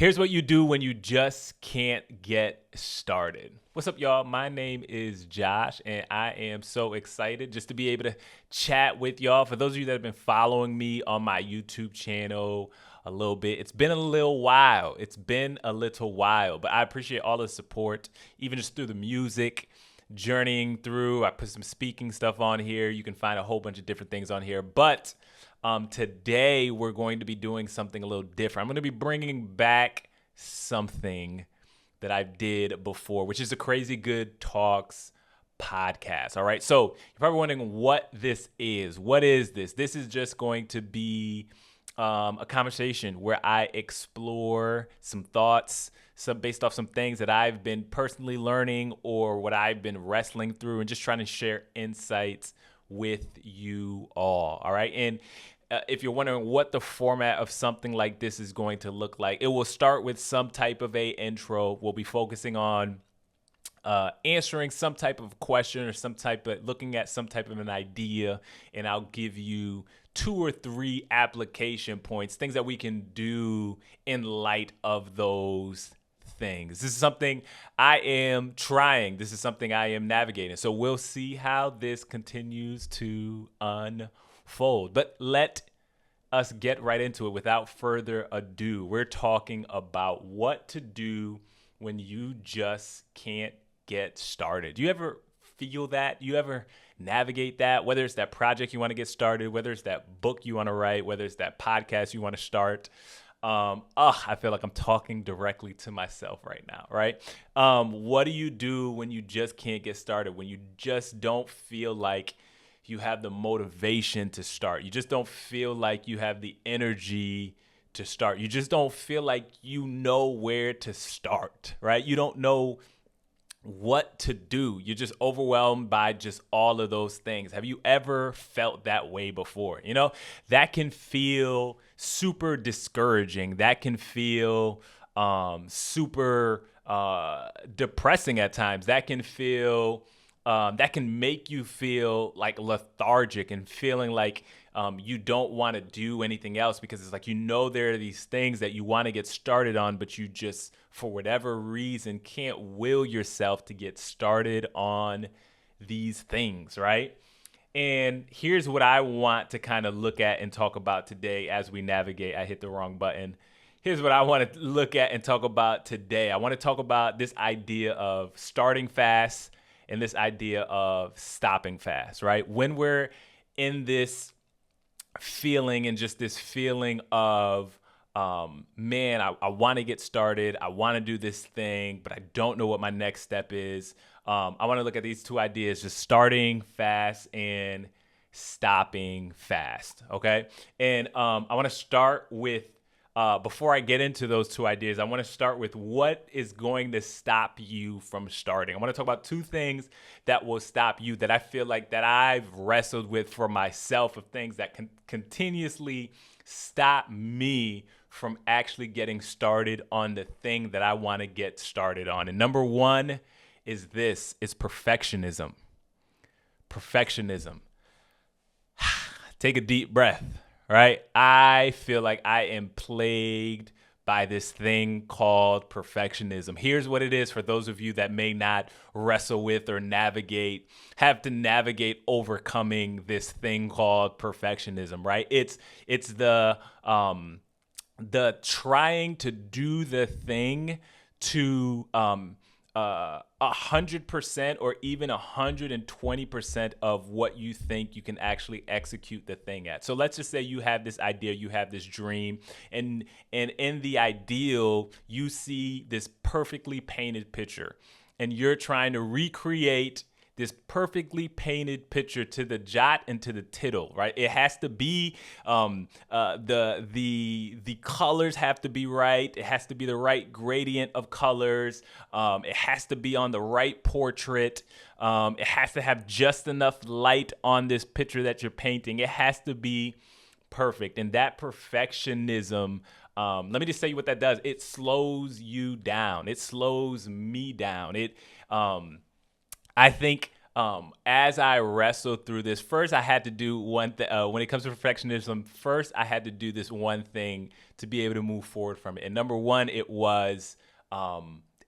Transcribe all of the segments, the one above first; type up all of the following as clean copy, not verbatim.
Here's what you do when you just can't get started. What's up, y'all? My name is Josh, and I am so excited just to be able to chat with y'all. For those of you that have been following me on my YouTube channel a little bit, it's been a little while. But I appreciate all the support, even just through the music, journeying through. I put some speaking stuff on here. You can find a whole bunch of different things on here, but today we're going to be doing something a little different. I'm going to be bringing back something that I did before, which is the Crazy Good Talks podcast. All right. So you're probably wondering what this is. What is this? This is just going to be a conversation where I explore some thoughts, some based off some things that I've been personally learning or what I've been wrestling through, and just trying to share insights with you all. All right. And if you're wondering what the format of something like this is going to look like, it will start with some type of a intro. We'll be focusing on answering some type of question or looking at some type of an idea, and I'll give you 2 or 3 application points, things that we can do in light of those things. This is something I am trying. This is something I am navigating. So we'll see how this continues to unfold. But let us get right into it without further ado. We're talking about what to do when you just can't get started. Do you ever feel that? You ever navigate that? Whether it's that project you want to get started, whether it's that book you want to write, whether it's that podcast you want to start. I feel like I'm talking directly to myself right now, right? What do you do when you just can't get started? When you just don't feel like you have the motivation to start? You just don't feel like you have the energy to start. You just don't feel like you know where to start, right? You don't know what to do. You're just overwhelmed by just all of those things. Have you ever felt that way before? You know, that can feel super discouraging. That can feel super depressing at times. That can make you feel like lethargic and feeling like you don't want to do anything else, because it's like, there are these things that you want to get started on, but you just, for whatever reason, can't will yourself to get started on these things, right? And here's what I want to kind of look at and talk about today as we navigate. I hit the wrong button. Here's what I want to look at and talk about today. I want to talk about this idea of starting fast and this idea of stopping fast, right? When we're in this feeling of, man, I want to get started. I want to do this thing, but I don't know what my next step is. I want to look at these 2 ideas, just starting fast and stopping fast, okay? And I want to start with, before I get into those 2 ideas, I want to start with what is going to stop you from starting. I want to talk about 2 things that will stop you, that I feel like that I've wrestled with for myself, of things that can continuously stop me from actually getting started on the thing that I want to get started on. And number 1 is perfectionism. Perfectionism. Take a deep breath. Right? I feel like I am plagued by this thing called perfectionism. Here's what it is for those of you that may not wrestle with or have to navigate overcoming this thing called perfectionism, right? It's the trying to do the thing to 100% or even 120% of what you think you can actually execute the thing at. So let's just say you have this idea, you have this dream, and in the ideal, you see this perfectly painted picture, and you're trying to recreate this perfectly painted picture to the jot and to the tittle, right? It has to be the colors have to be right. It has to be the right gradient of colors. It has to be on the right portrait. It has to have just enough light on this picture that you're painting. It has to be perfect. And that perfectionism, let me just tell you what that does. It slows you down. It slows me down. I think as I wrestled through this, first I had to do one thing. When it comes to perfectionism, first I had to do this one thing to be able to move forward from it. And number one, it was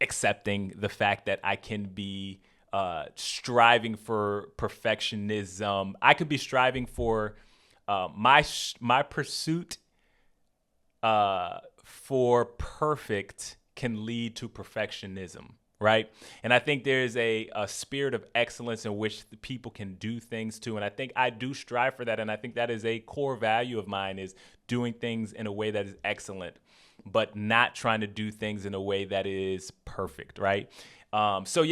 accepting the fact that I can be striving for perfectionism. I could be striving for my pursuit for perfect can lead to perfectionism, right? And I think there's a spirit of excellence in which the people can do things to. And I think I do strive for that. And I think that is a core value of mine, is doing things in a way that is excellent, but not trying to do things in a way that is perfect, right? So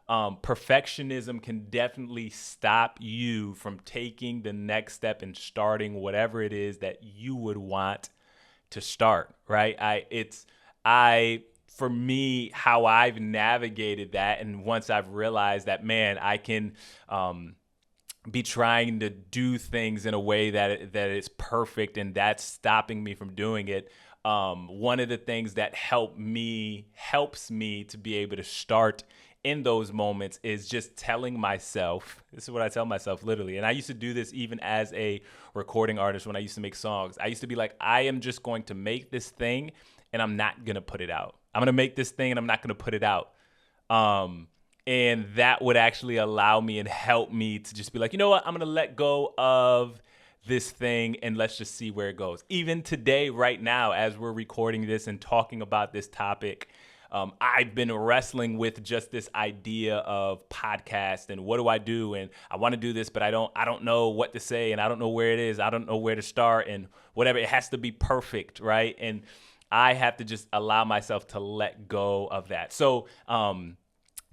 perfectionism can definitely stop you from taking the next step and starting whatever it is that you would want to start, right? For me, how I've navigated that, and once I've realized that, man, I can be trying to do things in a way that is perfect, and that's stopping me from doing it. One of the things that helps me to be able to start in those moments is just telling myself, this is what I tell myself literally. And I used to do this even as a recording artist when I used to make songs. I used to be like, I am just going to make this thing and I'm not going to put it out. I'm going to make this thing and I'm not going to put it out. And that would actually allow me and help me to just be like, you know what? I'm going to let go of this thing and let's just see where it goes. Even today, right now, as we're recording this and talking about this topic, I've been wrestling with just this idea of podcast and what do I do? And I want to do this, but I don't know what to say and I don't know where it is. I don't know where to start and whatever. It has to be perfect, right? And I have to just allow myself to let go of that. So one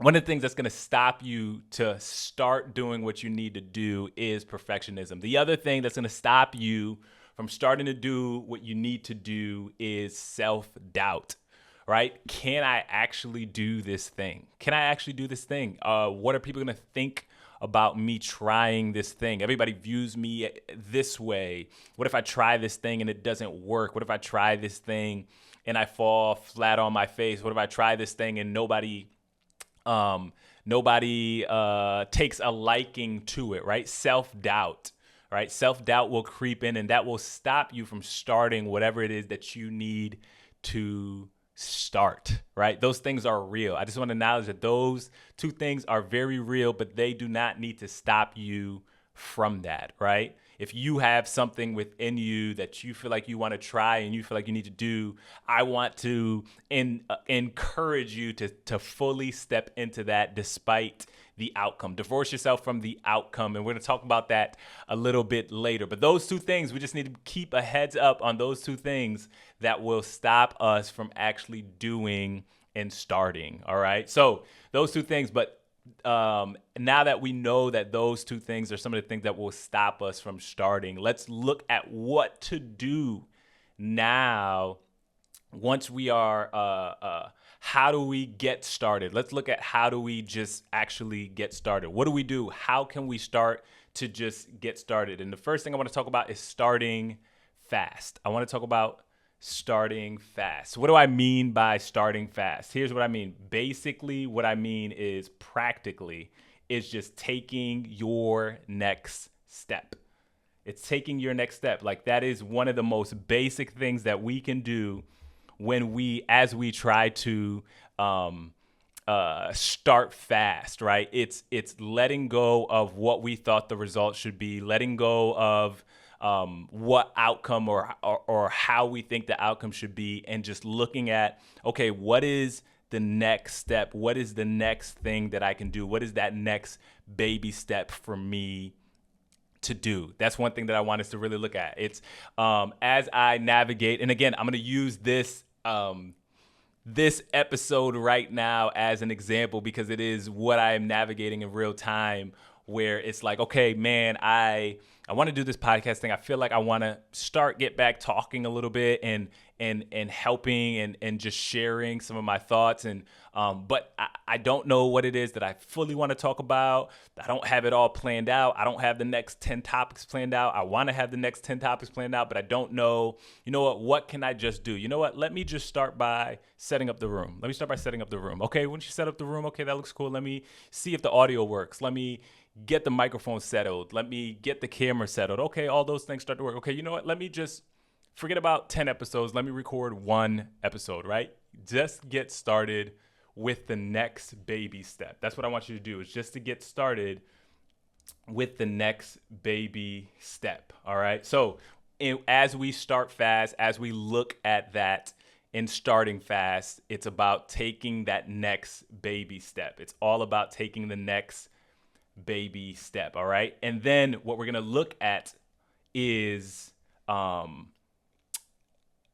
of the things that's going to stop you to start doing what you need to do is perfectionism. The other thing that's going to stop you from starting to do what you need to do is self-doubt, right? Can I actually do this thing? Can I actually do this thing? What are people going to think about me trying this thing? Everybody views me this way. What if I try this thing and it doesn't work? What if I try this thing and I fall flat on my face? What if I try this thing and nobody takes a liking to it, right? Self-doubt, right? Self-doubt will creep in and that will stop you from starting whatever it is that you need to start, right? Those things are real. I just want to acknowledge that those two things are very real, but they do not need to stop you from that, right? If you have something within you that you feel like you want to try and you feel like you need to do, I want to encourage you to fully step into that despite the outcome. Divorce yourself from the outcome. And we're going to talk about that a little bit later. But those two things, we just need to keep a heads up on those two things that will stop us from actually doing and starting. All right. So those two things, but now that we know that those two things are some of the things that will stop us from starting, let's look at what to do now once we are, how do we get started? Let's look at how do we just actually get started? What do we do? How can we start to just get started? And the first thing I want to talk about is starting fast. I want to talk about starting fast. What do I mean by starting fast? Here's what I mean. Basically, what I mean is practically is just taking your next step. It's taking your next step. Like that is one of the most basic things that we can do as we try to start fast, right? It's letting go of what we thought the result should be, letting go of what outcome or how we think the outcome should be, and just looking at, okay, what is the next step? What is the next thing that I can do? What is that next baby step for me to do? That's one thing that I want us to really look at. It's as I navigate, and again, I'm going to use this episode right now as an example because it is what I am navigating in real time, where it's like, okay, man, I want to do this podcast thing. I feel like I want to get back talking a little bit and and helping and just sharing some of my thoughts. And but I don't know what it is that I fully want to talk about. I don't have it all planned out. I don't have the next 10 topics planned out. I want to have the next 10 topics planned out, but I don't know. You know what can I just do? You know what? Let me just start by setting up the room. Let me start by setting up the room. Okay, once you set up the room, okay, that looks cool. Let me see if the audio works. Let me get the microphone settled. Let me get the camera settled. Okay, all those things start to work. Okay, you know what? Let me just forget about 10 episodes. Let me record one episode, right? Just get started with the next baby step. That's what I want you to do, is just to get started with the next baby step. All right. So as we start fast, as we look at that in starting fast, it's about taking that next baby step. It's all about taking the next baby step. All right. And then what we're going to look at is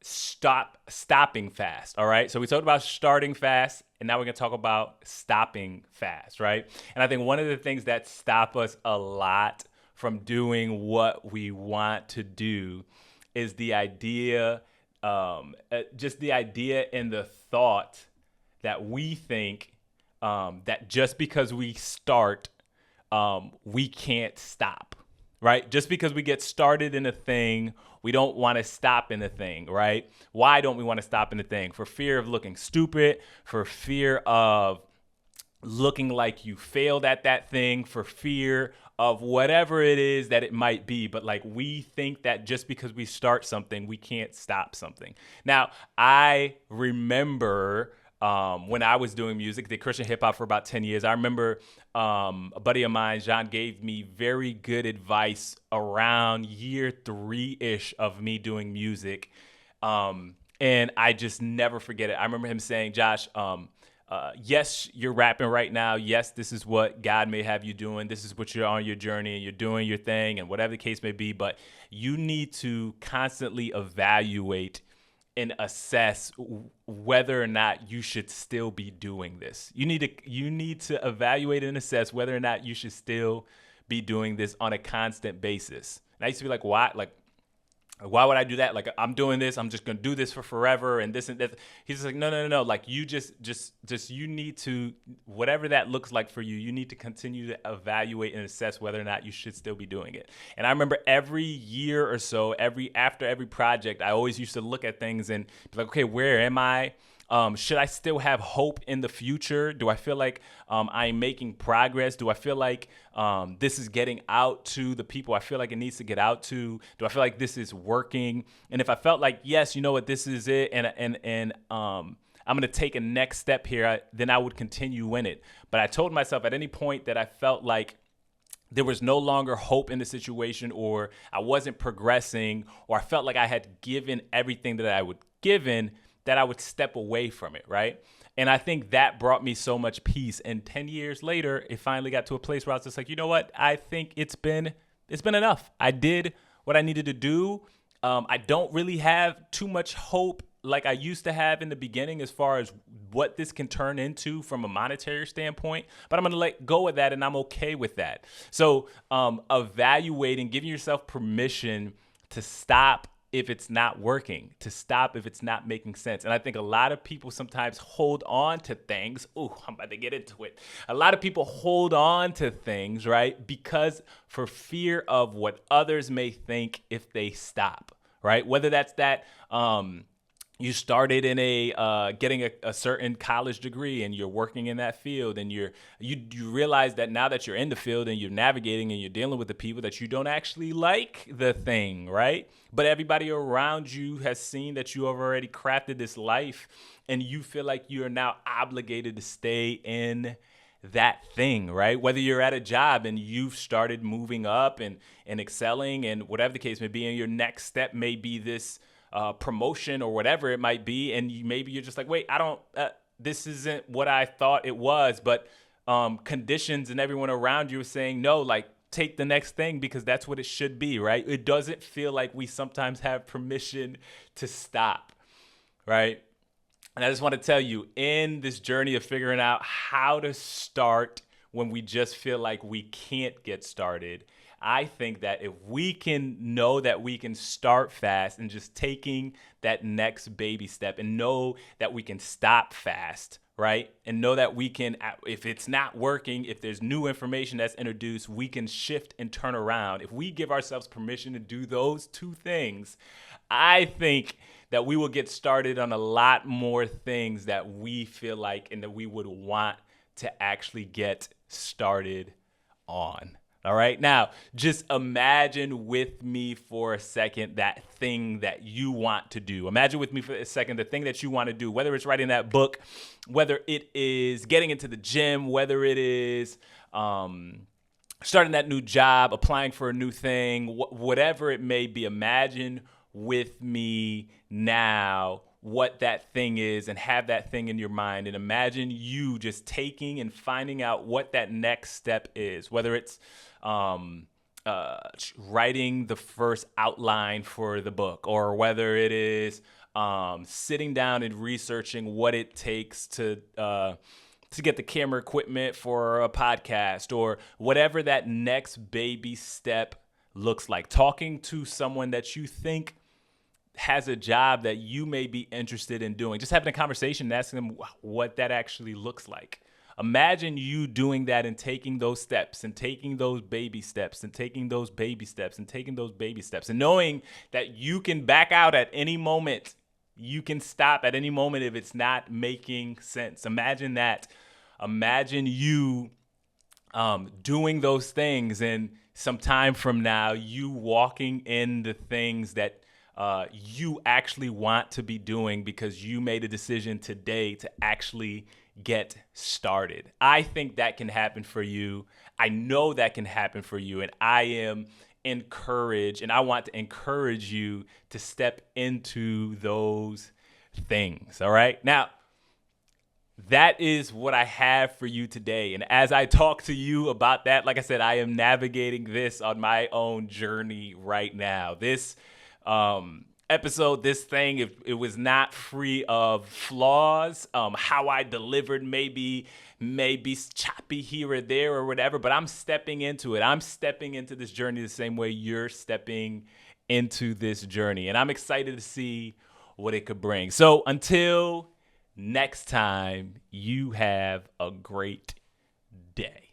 stopping fast. All right. So we talked about starting fast, and now we're going to talk about stopping fast. Right. And I think one of the things that stop us a lot from doing what we want to do is the idea, just the idea and the thought that we think that just because we start, we can't stop. Right? Just because we get started in a thing, we don't want to stop in the thing, right? Why don't we want to stop in the thing? For fear of looking stupid, for fear of looking like you failed at that thing, for fear of whatever it is that it might be. But like, we think that just because we start something, we can't stop something. Now, I remember when I was doing music, did Christian hip hop for about 10 years. I remember a buddy of mine, John, gave me very good advice around year 3-ish of me doing music. And I just never forget it. I remember him saying, Josh, yes, you're rapping right now. Yes, this is what God may have you doing. This is what you're on your journey and you're doing your thing and whatever the case may be. But you need to constantly evaluate and assess whether or not you should still be doing this. You need to evaluate and assess whether or not you should still be doing this on a constant basis. And I used to be like, why? Like, why would I do that? Like, I'm doing this. I'm just going to do this for forever and this and that. He's like, no. Like, you just you need to, whatever that looks like for you, you need to continue to evaluate and assess whether or not you should still be doing it. And I remember every year or so, after every project, I always used to look at things and be like, okay, where am I? Should I still have hope in the future? Do I feel like I'm making progress? Do I feel like this is getting out to the people I feel like it needs to get out to? Do I feel like this is working? And if I felt like, yes, you know what, this is it, and I'm going to take a next step here, then I would continue in it. But I told myself at any point that I felt like there was no longer hope in the situation, or I wasn't progressing, or I felt like I had given everything that I would given, that I would step away from it, right? And I think that brought me so much peace. And 10 years later, it finally got to a place where I was just like, you know what? I think it's been enough. I did what I needed to do. I don't really have too much hope like I used to have in the beginning as far as what this can turn into from a monetary standpoint, but I'm going to let go of that, and I'm okay with that. So evaluating, giving yourself permission to stop if it's not working, to stop if it's not making sense. And I think a lot of people sometimes hold on to things. Ooh, I'm about to get into it. A lot of people hold on to things, right? Because for fear of what others may think if they stop, right? Whether that's that, you started in getting a certain college degree and you're working in that field, and you realize that now that you're in the field and you're navigating and you're dealing with the people, that you don't actually like the thing, right? But everybody around you has seen that you have already crafted this life, and you feel like you're now obligated to stay in that thing, right? Whether you're at a job and you've started moving up and excelling and whatever the case may be, and your next step may be this promotion or whatever it might be, and maybe you're just like, wait, I don't, this isn't what I thought it was, but conditions and everyone around you is saying, no, like, take the next thing because that's what it should be, right? It doesn't feel like we sometimes have permission to stop, right? And I just want to tell you, in this journey of figuring out how to start when we just feel like we can't get started, I think that if we can know that we can start fast and just taking that next baby step and know that we can stop fast, right? And know that we can, if it's not working, if there's new information that's introduced, we can shift and turn around. If we give ourselves permission to do those two things, I think that we will get started on a lot more things that we feel like and that we would want to actually get started on. All right. Now, just imagine with me for a second that thing that you want to do. Imagine with me for a second the thing that you want to do, whether it's writing that book, whether it is getting into the gym, whether it is starting that new job, applying for a new thing, whatever it may be. Imagine with me now what that thing is and have that thing in your mind, and imagine you just taking and finding out what that next step is, whether it's writing the first outline for the book, or whether it is sitting down and researching what it takes to get the camera equipment for a podcast, or whatever that next baby step looks like. Talking to someone that you think has a job that you may be interested in doing. Just having a conversation and asking them what that actually looks like. Imagine you doing that and taking those steps and taking those baby steps and taking those baby steps and taking those baby steps and knowing that you can back out at any moment. You can stop at any moment if it's not making sense. Imagine that. Imagine you doing those things, and some time from now, you walking in the things that you actually want to be doing because you made a decision today to actually get started. I think that can happen for you. I know that can happen for you, and I am encouraged, and I want to encourage you to step into those things. All right. Now, that is what I have for you today. And as I talk to you about that, like I said, I am navigating this on my own journey right now. This episode, this thing, if it was not free of flaws, how I delivered maybe choppy here or there or whatever, but I'm stepping into it. I'm stepping into this journey the same way you're stepping into this journey. And I'm excited to see what it could bring. So until next time, you have a great day.